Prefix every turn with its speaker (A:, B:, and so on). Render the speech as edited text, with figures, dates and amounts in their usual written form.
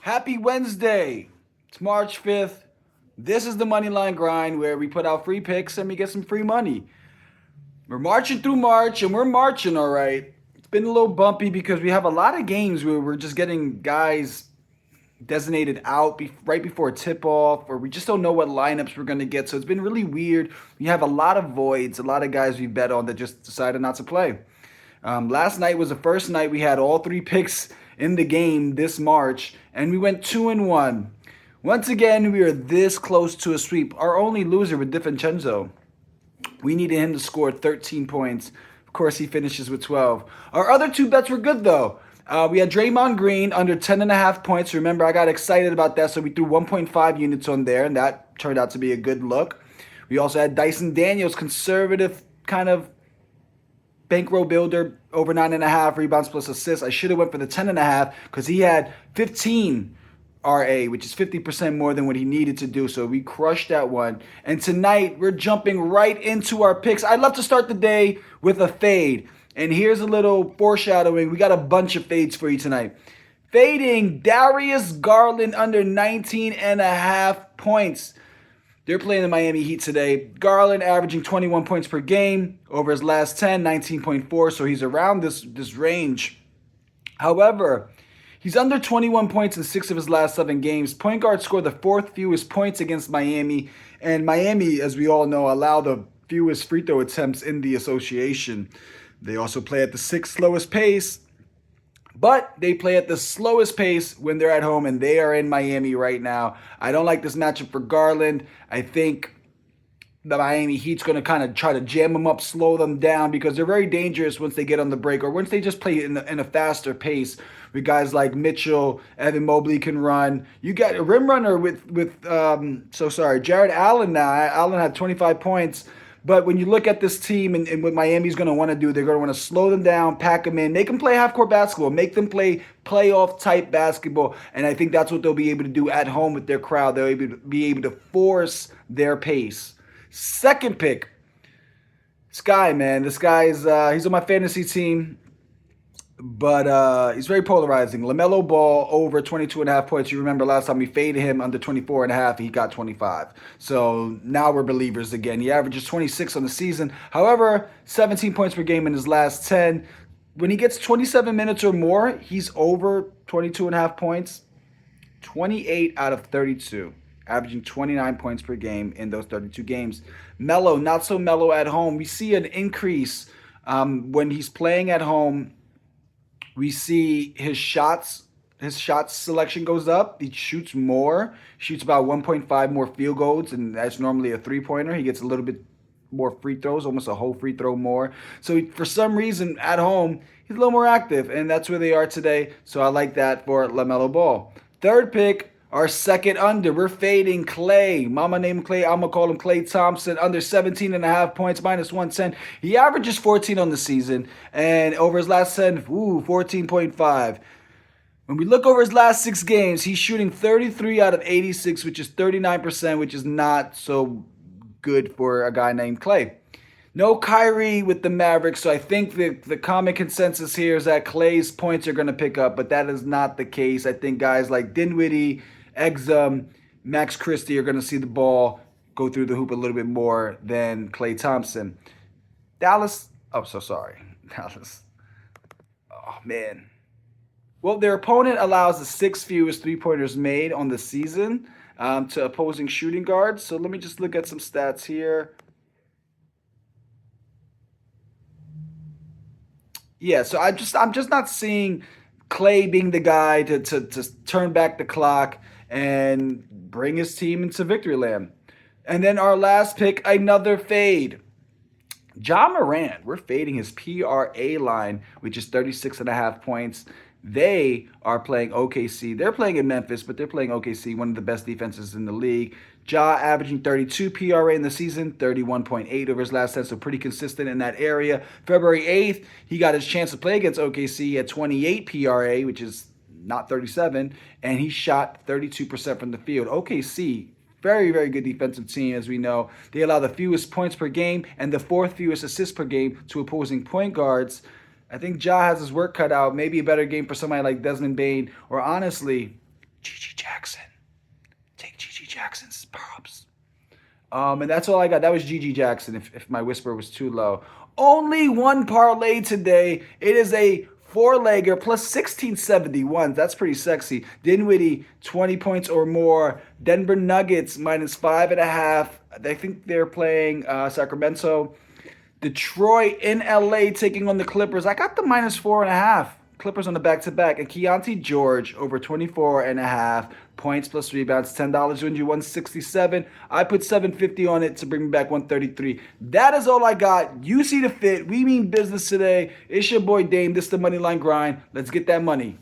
A: Happy Wednesday. It's March 5th. This is the Moneyline Grind where we put out free picks and we get some free money. We're marching through March and we're marching all right. It's been a little bumpy because we have a lot of games where we're just getting guys designated out right before tip off, or we just don't know what lineups we're going to get. So it's been really weird. We have a lot of voids, a lot of guys we bet on that just decided not to play. Last night was the first night we had all three picks in the game this March, and we went 2-1. Once again, we are this close to a sweep. Our only loser with DiVincenzo. We needed him to score 13 points. Of course, he finishes with 12. Our other two bets were good, though. We had Draymond Green under 10.5 points. Remember, I got excited about that, so we threw 1.5 units on there, and that turned out to be a good look. We also had Dyson Daniels, conservative kind of bankroll builder, over 9.5 rebounds plus assists. I should have went for the 10.5 because he had 15 RA, which is 50% more than what he needed to do. So we crushed that one. And tonight, we're jumping right into our picks. I'd love to start the day with a fade. And here's a little foreshadowing. We got a bunch of fades for you tonight. Fading Darius Garland under 19.5 points. They're playing the Miami Heat today. Garland averaging 21 points per game. Over his last 10, 19.4. So he's around this range. However, he's under 21 points in 6 of his last 7 games. Point guard scored the 4th fewest points against Miami. And Miami, as we all know, allow the fewest free throw attempts in the association. They also play at the 6th slowest pace. But they play at the slowest pace when they're at home, and they are in Miami right now. I don't like this matchup for Garland. I think the Miami Heat's going to kind of try to jam them up, slow them down, because they're very dangerous once they get on the break or once they just play in a faster pace with guys like Mitchell. Evan Mobley can run. You got a rim runner Jared Allen now. Allen had 25 points. But when you look at this team and what Miami's going to want to do, they're going to want to slow them down, pack them in, make them play half-court basketball, make them play playoff-type basketball. And I think that's what they'll be able to do at home with their crowd. They'll be able to force their pace. Second pick, this guy, man. This guy is he's on my fantasy team, but he's very polarizing. LaMelo Ball over 22.5 points. You remember last time we faded him under 24.5, he got 25. So now we're believers again. He averages 26 on the season. However, 17 points per game in his last 10. When he gets 27 minutes or more, he's over 22.5 points. 28 out of 32. Averaging 29 points per game in those 32 games. Melo, not so mellow at home. We see an increase when he's playing at home. We see his shot selection goes up. He shoots more, shoots about 1.5 more field goals, and that's normally a three-pointer. He gets a little bit more free throws, almost a whole free throw more. So for some reason, at home, he's a little more active, and that's where they are today. So I like that for LaMelo Ball. Third pick, our second under. We're fading Klay. Mama named Klay. I'm going to call him Klay Thompson. Under 17.5 points, minus 110. He averages 14 on the season. And over his last 10, 14.5. When we look over his last 6 games, he's shooting 33 out of 86, which is 39%, which is not so good for a guy named Klay. No Kyrie with the Mavericks, so I think the common consensus here is that Klay's points are going to pick up, but that is not the case. I think guys like Dinwiddie, Exum, Max Christie are going to see the ball go through the hoop a little bit more than Klay Thompson. Dallas, Dallas. Oh, man. Well, their opponent allows the 6th fewest three-pointers made on the season to opposing shooting guards. So let me just look at some stats here. Yeah, so I'm just not seeing Klay being the guy to turn back the clock and bring his team into victory land. And then our last pick, another fade. Ja Morant, we're fading his PRA line, which is 36.5 points. They are playing OKC. They're playing in Memphis, but they're playing OKC, one of the best defenses in the league. Ja averaging 32 PRA in the season, 31.8 over his last 10, so pretty consistent in that area. February 8th, he got his chance to play against OKC at 28 PRA, which is not 37, and he shot 32% from the field. OKC, very, very good defensive team, as we know. They allow the fewest points per game and the 4th fewest assists per game to opposing point guards. I think Ja has his work cut out. Maybe a better game for somebody like Desmond Bane, or honestly, Gigi Jackson. Take Gigi Jackson's props. And that's all I got. That was Gigi Jackson, if my whisper was too low. Only one parlay today. It is a four-legger plus 1671. That's pretty sexy. Dinwiddie, 20 points or more. Denver Nuggets, minus 5.5. I think they're playing Sacramento. Detroit in LA taking on the Clippers. I got the minus 4.5. Clippers on the back-to-back. And Keontae George over 24.5 points plus rebounds. $10 wins you 167. I put 750 on it to bring me back 133. That is all I got. You see the fit. We mean business today. It's your boy Dame. This is the Moneyline Grind. Let's get that money.